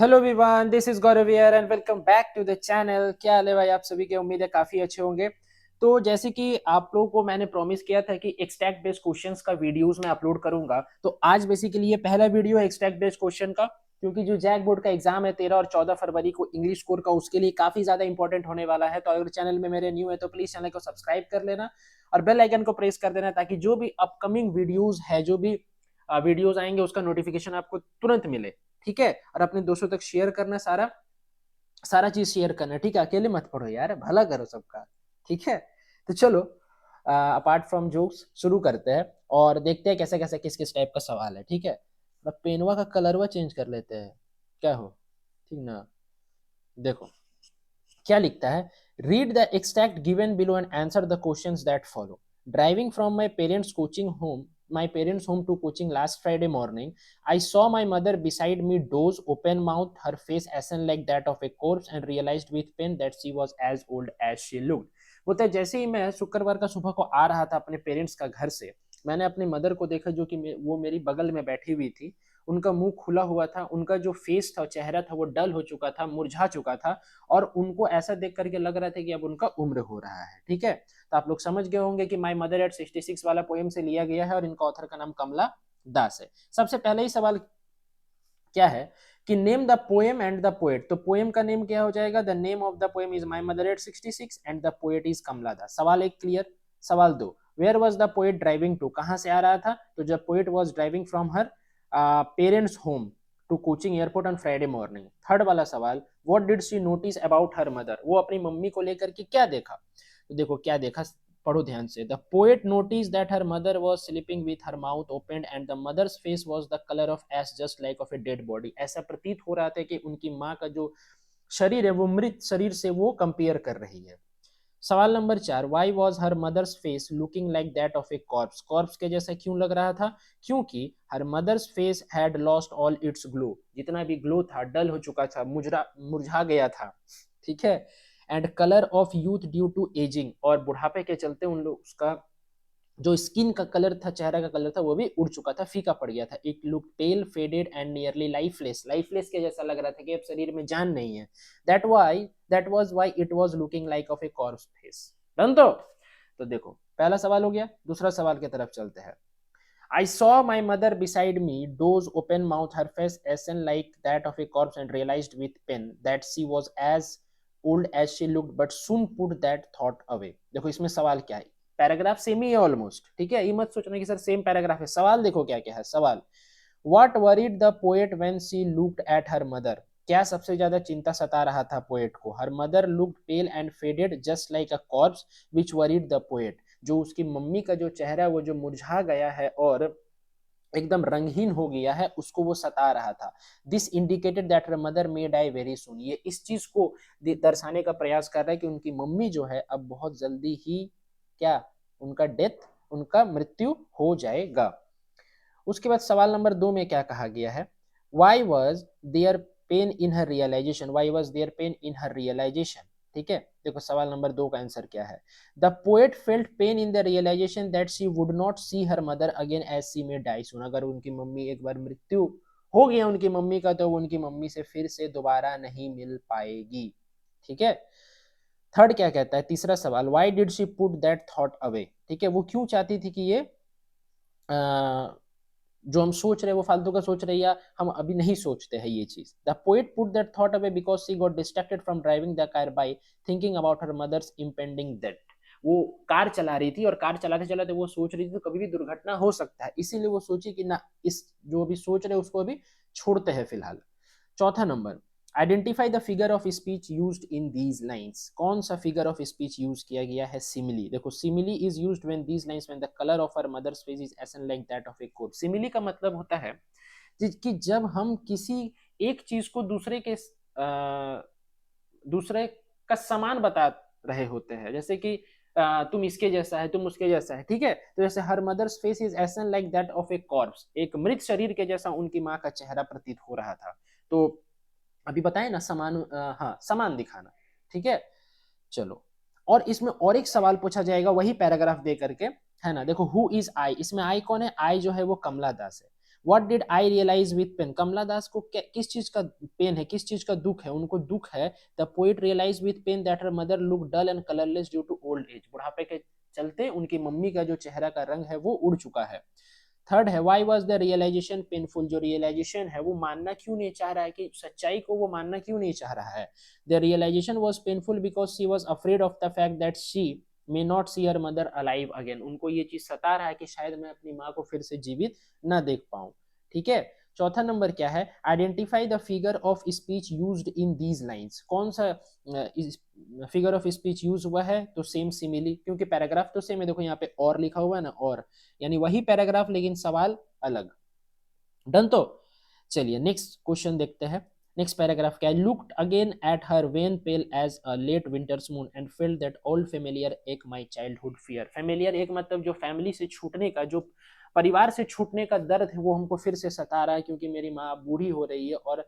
Hello everyone, this is Gaurav here and welcome back to the channel. क्या हाल है भाई आप सभी के? उम्मीद है काफी अच्छे होंगे। तो जैसे कि आप लोगों को मैंने प्रॉमिस किया था कि एक्सट्रैक्ट बेस्ड क्वेश्चंस का वीडियोस मैं अपलोड करूंगा, तो आज बेसिकली ये पहला वीडियो है एक्सट्रैक्ट बेस्ड क्वेश्चन का। क्योंकि जो जैक बोर्ड का एग्जाम है 13 और 14 फरवरी को इंग्लिश कोर का, उसके लिए काफी ज्यादा इंपॉर्टेंट होने वाला है। तो अगर चैनल में मेरे न्यू है तो प्लीज चैनल को सब्सक्राइब कर लेना और बेल आइकन को प्रेस कर देना, ताकि जो भी अपकमिंग वीडियोज है, जो भी वीडियोज आएंगे, उसका नोटिफिकेशन आपको तुरंत मिले। ठीक है? और अपने दोस्तों तक शेयर करना, सारा सारा चीज शेयर करना। ठीक है? अकेले मत पढ़ो यार, भला करो सबका। ठीक है? तो चलो, अपार्ट फ्रॉम जोक्स शुरू करते हैं और देखते हैं कैसे कैसे किस किस टाइप का सवाल है। ठीक है? पेनवा का कलरवा चेंज कर लेते हैं, क्या हो? ठीक ना? देखो क्या लिखता है। Read the extract given below and answer the questions that follow. Driving from my parents home to coaching last Friday morning, I saw my mother beside me, doze open mouth, her face ashen like that of a corpse, and realized with pain that she was as old as she looked. बोलता है जैसे ही मैं शुक्रवार का सुबह को आ रहा था अपने पेरेंट्स का घर से, मैंने अपनी मदर को देखा, जो कि वो मेरी बगल में बैठी हुई थी। उनका मुंह खुला हुआ था, उनका जो फेस था, चेहरा था, वो डल हो चुका था, मुरझा चुका था। और उनको ऐसा देख करके लग रहा था कि अब उनका उम्र हो रहा है। ठीक है? तो आप लोग समझ गए होंगे कि माई मदर एट 66 वाला पोएम से लिया गया है और इनका ऑथर का नाम कमला दास है। सबसे पहले ही सवाल क्या है कि name the poem and the poet. तो पोएम का नेम क्या हो जाएगा? The name of the poem is my mother at 66 and the poet is Kamala Das. सवाल एक क्लियर। सवाल दो, where was the poet driving to? कहां से आ रहा था? तो जब poet was driving from her parents home to Cochin airport on Friday morning. Third वाला सवाल, what did she notice about her mother? वो अपनी मम्मी को लेकर के क्या देखा? तो देखो क्या देखा, पढ़ो ध्यान से। The poet notice that her mother was sleeping with her mouth open and the mother's face was the colour of ash just like of a dead body. ऐसा प्रतीत हो रहा था कि उनकी माँ का जो शरीर है वो मृत शरीर से वो कंपेयर कर रही है। सवाल number 4, why was her mother's face looking like that of a corpse? Corpse के जैसा क्यों लग रहा था? क्योंकि her mother's face had lost all its glow, जितना भी ग्लो था डल हो चुका था, मुरझा गया था। ठीक है? And colour of youth due to ageing, और बुढ़ापे के चलते उन लोग उसका जो स्किन का कलर था, चेहरा का कलर था, वो भी उड़ चुका था, फीका पड़ गया था। It look pale faded and nearly lifeless, lifeless के जैसा लग रहा था कि अब शरीर में जान नहीं है। That was why it was looking like of a corps face. Done? तो देखो पहला सवाल हो गया। दूसरा सवाल की तरफ चलते हैं। I saw my mother beside me, doze open mouth, her face ashen like that of a corpse, and realized with pain that she was as old as she looked, but soon put that thought away। देखो इसमें सवाल क्या है? Paragraph same ही है almost. ठीक है? ये मत सोचना कि सर सेम पैराग्राफ है। सवाल देखो क्या क्या है। सवाल, What worried the poet when she looked at her mother? क्या सबसे ज्यादा चिंता सता रहा था पोएट को? Her mother looked pale and faded just like a corpse, which worried the poet। जो उसकी मम्मी का जो चेहरा वो जो मुरझा गया है और एकदम रंगहीन हो गया है, उसको वो सता रहा था। This indicated that her mother may die very soon. ये इस चीज को दर्शाने का प्रयास कर रहा है कि उनकी मम्मी जो है अब बहुत जल्दी ही क्या, उनका डेथ, उनका मृत्यु हो जाएगा। उसके बाद सवाल नंबर 2 में क्या कहा गया है? Why was there pain in her realisation? Why was there pain in her realisation? ठीक है? देखो सवाल नंबर 2 का आंसर क्या है? The poet felt pain in the realization that she would not see her mother again as she may die soon. अगर उनकी mummy एक बार मृत्यु हो गया उनकी मम्मी का, तो वो उनकी मम्मी से फिर से दोबारा नहीं मिल पाएगी। ठीक है? थर्ड क्या कहता है? तीसरा सवाल, why did she put that thought away? ठीक है? वो क्यों चाहती थी कि ये जो हम सोच रहे हैं वो फालतू का सोच रहे हैं, या हम अभी नहीं सोचते हैं ये चीज। The poet put that thought away because she got distracted from driving the car by thinking about her mother's impending death. वो कार चला रही थी और कार चलाते चलाते वो सोच रही थी तो कभी भी दुर्घटना हो सकता है, इसीलिए वो सोची कि ना, इस जो अभी सोच रहे हैं उसको अभी छोड़ते हैं फिलहाल। चौथा number, identify the figure of speech used in these lines. कौन सा फिगर ऑफ स्पीच यूज किया गया है? सिमिली। देखो simile is used when these lines when the colour of her mother's face is ashen like that of a coat. Simile का मतलब होता है कि जब हम किसी एक चीज को दूसरे का समान बता रहे होते हैं, जैसे कि तुम इसके जैसा है, तुम उसके जैसा है। ठीक है? तो जैसे her mother's face is ashen like that of a corpse, एक मृत शरीर के जैसा उनकी माँ का चेहरा प्रतीत हो रहा था। तो अभी बताए ना, समान, हाँ समान दिखाना। ठीक है? चलो, और इसमें और एक सवाल पूछा जाएगा वही पैराग्राफ दे करके, है ना? देखो हु इज आई, इसमें आई कौन है? आई जो है वो कमला दास है। What did I realize with pain, Kamala Das को किस चीज का पेन है, किस चीज का दुख है, उनको दुख है। The poet realise with pain that her mother look dull and colourless due to old age, बुढ़ापे के चलते उनकी मम्मी का जो चेहरा का रंग है वो उड़ चुका है। थर्ड है why was the realisation painful, जो रियलाइजेशन है वो मानना क्यों नहीं चाह रहा है, कि सच्चाई को वो मानना क्यों नहीं चाह रहा है। The realisation was painful because she was afraid of the fact that she may not see her mother alive again, उनको ये चीज सता रहा है कि शायद मैं अपनी माँ को फिर से जीवित ना देख पाऊं। ठीक है। चौथा नंबर क्या है, identify the figure of speech used in these lines, कौन सा फिगर ऑफ स्पीच यूज हुआ है, तो सेम सिमिली, क्योंकि पैराग्राफ तो सेम है, देखो यहाँ पे और लिखा हुआ है ना, और यानी वही पैराग्राफ लेकिन सवाल अलग। डन। तो चलिए नेक्स्ट क्वेश्चन देखते हैं। नेक्स्ट पैराग्राफ क्या है, looked again at her wan pale as a late winter's moon and felt that old familiar ache my childhood fear, familiar एक मतलब जो फैमिली से छूटने का, जो परिवार से छूटने का दर्द है वो हमको फिर से सता रहा है, क्योंकि मेरी माँ बूढ़ी हो रही है और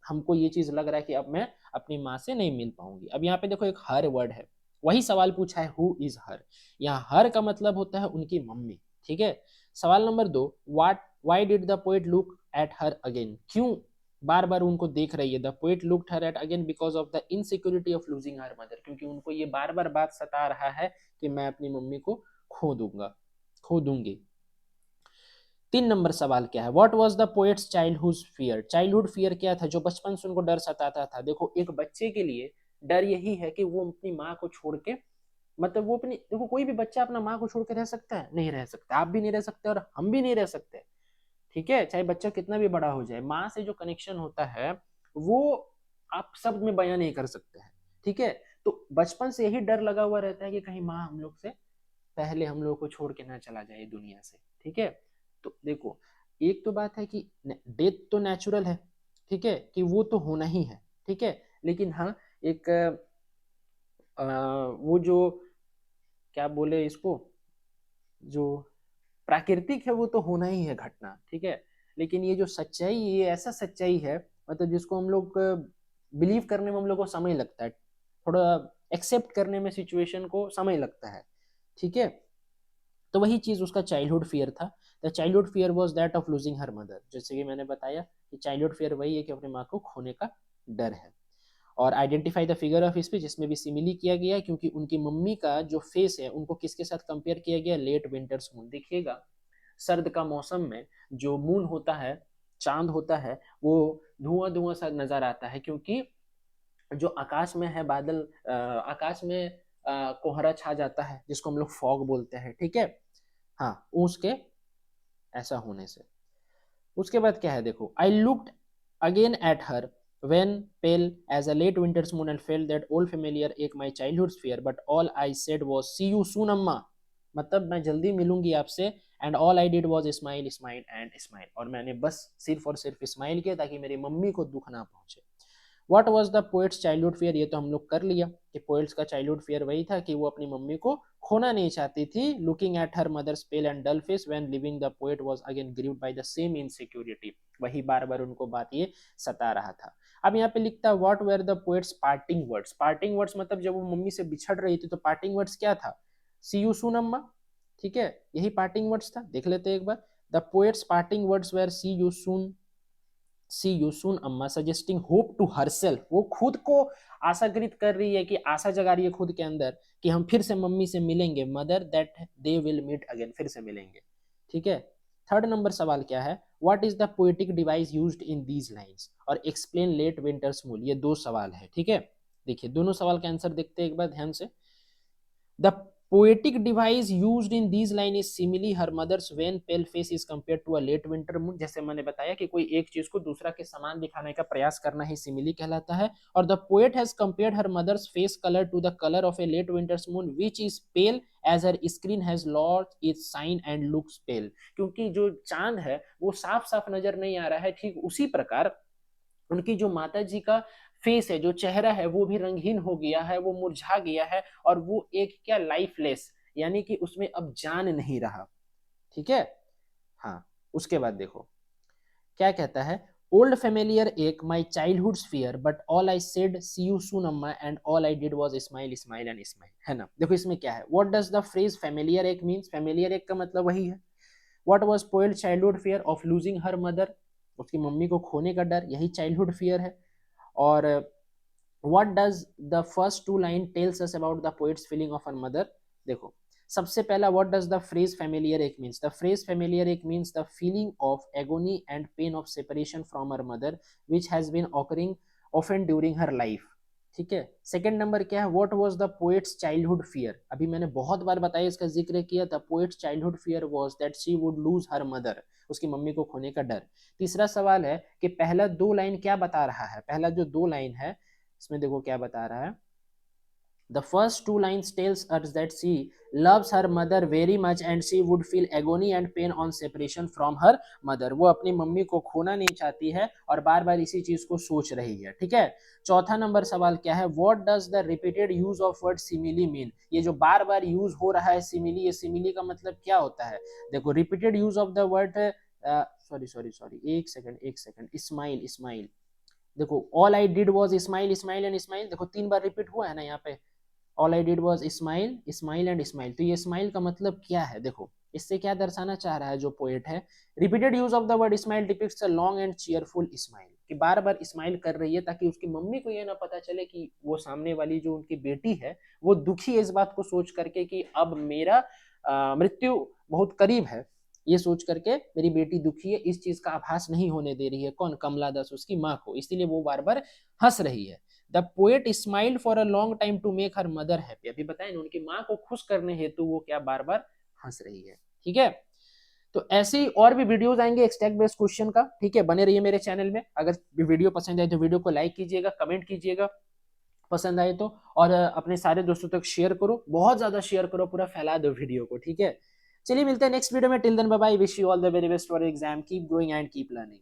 हमको ये चीज लग रहा है कि अब मैं अपनी माँ से नहीं मिल पाऊंगी। अब यहाँ पे देखो एक हर वर्ड है, वही सवाल पूछा है हु इज हर, यहाँ हर का मतलब होता है उनकी मम्मी। ठीक है। सवाल number 2, why did the poet look at her again, क्यों बार बार उनको देख रही है। The poet looked her at again because of the insecurity of losing her mother, क्योंकि उनको ये बार बार बात सता रहा है कि मैं अपनी मम्मी को खो दूंगी। 3 नंबर सवाल क्या है, what was the poet's childhood fear, childhood fear क्या था, जो बचपन से उनको डर सताता था। देखो एक बच्चे के लिए डर यही है कि वो अपनी माँ को छोड़ के, मतलब वो अपनी, देखो कोई भी बच्चा अपना माँ को छोड़ के रह सकता है, नहीं रह सकता, आप भी नहीं रह सकते और हम भी नहीं रह सकते। ठीक है, चाहे बच्चा कितना भी बड़ा हो जाए, माँ से जो कनेक्शन होता है वो आप शब्द में बयां नहीं कर सकते हैं। ठीक है। तो बचपन से यही डर लगा हुआ रहता है कि कहीं माँ हम लोग से पहले हम लोग को छोड़ के ना चला जाए दुनिया से। ठीक है। तो देखो एक तो बात है कि डेथ तो नेचुरल है, ठीक है, कि वो तो होना ही है। ठीक है। लेकिन हाँ एक वो जो क्या बोले इसको, जो प्राकृतिक है वो तो होना ही है घटना। ठीक है। लेकिन ये जो सच्चाई, ये ऐसा सच्चाई है मतलब जिसको हम लोग बिलीव करने में हम लोग को समय लगता है, थोड़ा एक्सेप्ट करने में सिचुएशन को समय लगता है। ठीक है। तो वही चीज उसका चाइल्डहुड फियर था। The childhood fear was that of losing her mother, जैसे कि मैंने बताया कि चाइल्डहुड फियर वही है कि अपने माँ को खोने का डर है। और identify the figure of speech, इसमें भी सिमिली किया गया है, क्योंकि उनकी मम्मी का जो फेस है उनको किसके साथ कंपेयर किया गया, लेट विंटर्स मून। देखिएगा सर्द का मौसम में जो मून होता है, चांद होता है, वो धुआं धुआं सा नजर आता है, क्योंकि जो आकाश में है बादल, आकाश में कोहरा छा जाता है जिसको हम लोग फॉग बोलते हैं। ठीक है। हाँ उसके ऐसा होने से। उसके बाद क्या है, देखो I looked again at her when pale as a late winter's moon and felt that old familiar ache my childhood's fear but all I said was see you soon अम्मा, मतलब मैं जल्दी मिलूंगी आपसे, and all I did was smile smile and smile, और मैंने बस सिर्फ और सिर्फ स्माइल किया ताकि मेरी मम्मी को दुख ना पहुंचे। What was the poet's childhood fear, ये तो हम लोग कर लिया कि पोएट्स का चाइल्डहुड फियर वही था कि वो अपनी मम्मी को खोना नहीं चाहती थी। Looking at her mother's pale and dull face when leaving, the poet was again grieved by the same insecurity, वही बार बार उनको बात ये सता रहा था। अब यहाँ पे लिखता है what were the poet's parting words, parting words मतलब जब वो मम्मी से बिछड़ रही थी तो पार्टिंग वर्ड्स क्या था, सी यू सून अम्मा। ठीक है, यही पार्टिंग वर्ड्स था, देख लेते हैं एक बार। The poet's parting words were see you soon Amma suggesting hope to herself, वो खुद को आशाकृत कर रही है, कि आशा जगा रही है खुद के अंदर कि हम फिर से मम्मी से मिलेंगे, mother that they will meet again, फिर से मिलेंगे। ठीक है। 3 नंबर सवाल क्या है, what is the poetic device used in these lines और एक्सप्लेन लेट विंटर्स मूल, ये 2 सवाल है। ठीक है। देखिए दोनों सवाल का आंसर देखते हैं एक बार ध्यान से। The poetic device used in these line is simile her mother's wan pale face is compared to a late winter moon, जैसे मैंने बताया कि कोई एक चीज को दूसरा के समान दिखाने का प्रयास करना ही सिमिली कहलाता है। और the poet has compared her mother's face color to the color of a late winter's moon which is pale as her screen has lost its shine and looks pale, क्योंकि जो चांद है वो साफ साफ नजर नहीं आ रहा है, ठीक उसी प्रकार उनकी जो माता जी का फेस है, जो चेहरा है, वो भी रंगहीन हो गया है, वो मुरझा गया है, और वो एक क्या लाइफलेस, यानी कि उसमें अब जान नहीं रहा। ठीक है। हाँ उसके बाद देखो क्या कहता है, old familiar ache my childhood fear but all I said see you soon Amma and all I did was smile smile and smile, है ना। देखो इसमें क्या है, what does the phrase familiar ache means, familiar ache का मतलब वही है what was poet childhood fear of losing her mother, उसकी मम्मी को खोने का डर, यही चाइल्डहुड फियर है। और what does the first two line tells us about the poet's feeling of her mother. देखो सबसे पहला, what does the phrase familiar ache means, the phrase familiar ache means the feeling of agony and pain of separation from her mother which has been occurring often during her life. ठीक है। Second number क्या है, what was the poet's childhood fear, अभी मैंने बहुत बार बताया, इसका जिक्र किया था, poet's childhood fear was that she would lose her mother, उसकी मम्मी को खोने का डर। तीसरा सवाल है कि पहला दो लाइन क्या बता रहा है, पहला जो दो लाइन है इसमें देखो क्या बता रहा है, the first two lines tells us that she loves her mother very much and she would feel agony and pain on separation from her mother, वो अपनी मम्मी को खोना नहीं चाहती है और बार बार इसी चीज को सोच रही है। ठीक है। चौथा नंबर सवाल क्या है, what does the repeated use of word simile mean, ये जो बार बार यूज हो रहा है simile, ये simile का मतलब क्या होता है। देखो repeated use of the word sorry एक सेकंड स्माइल स्माइल, देखो all I did was smile smile and smile, देखो तीन बार रिपीट हुआ है ना यहाँ पे, all I did was smile smile and smile, तो ये स्माइल का मतलब क्या है। देखो इससे क्या दर्शाना चाह रहा है जो पोएट है, repeated use of the word smile depicts a long and cheerful smile, कि बार बार स्माइल कर रही है ताकि उसकी मम्मी को ये ना पता चले कि वो सामने वाली जो उनकी बेटी है वो दुखी है इस बात को सोच करके कि अब मेरा मृत्यु बहुत करीब है, ये सोच करके मेरी बेटी दुखी है, इस चीज का आभास नहीं होने दे रही है कौन, कमला दास उसकी माँ को, इसीलिए वो बार बार हंस रही है। The poet smiled for a long time to make her mother happy, अभी बताएं उनकी माँ को खुश करने हेतु वो क्या बार बार हंस रही है। ठीक है। तो ऐसे ही और भी वीडियोस आएंगे एक्सट्रैक्ट बेस्ड क्वेश्चन का। ठीक है, बने रहिए मेरे चैनल में। अगर वीडियो पसंद आए तो वीडियो को लाइक कीजिएगा, कमेंट कीजिएगा पसंद आए तो, और अपने सारे दोस्तों तक शेयर करो, बहुत ज्यादा शेयर करो, पूरा फैला दो वीडियो को। ठीक है, चलिए मिलते हैं नेक्स्ट वीडियो में। Till then bye bye, wish you all the very best for exam, keep going and keep learning.